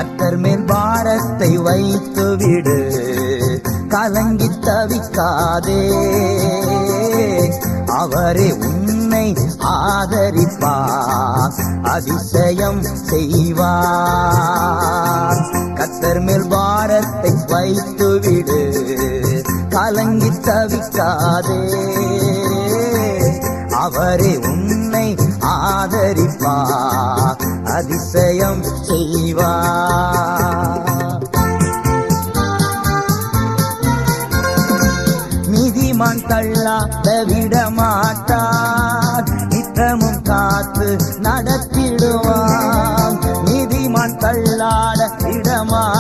கர்த்தர் மேல் பாரத்தை வைத்து விடு, கலங்கி தவிக்காதே. அவரே உன்னை ஆதரிப்பார், அதிசயம் செய்வார். கர்த்தர் மேல் பாரத்தை வைத்து விடு, கலங்கி தவிக்காதே. அவரே உன்னை ஆதரிப்பார், அதிசயம் செய்வார். நீதிமான் தள்ளாத விடமாட்டார், நித்தமும் காத்து நடத்திடுவான். நீதிமான் தள்ளாட விடமாட்டார்,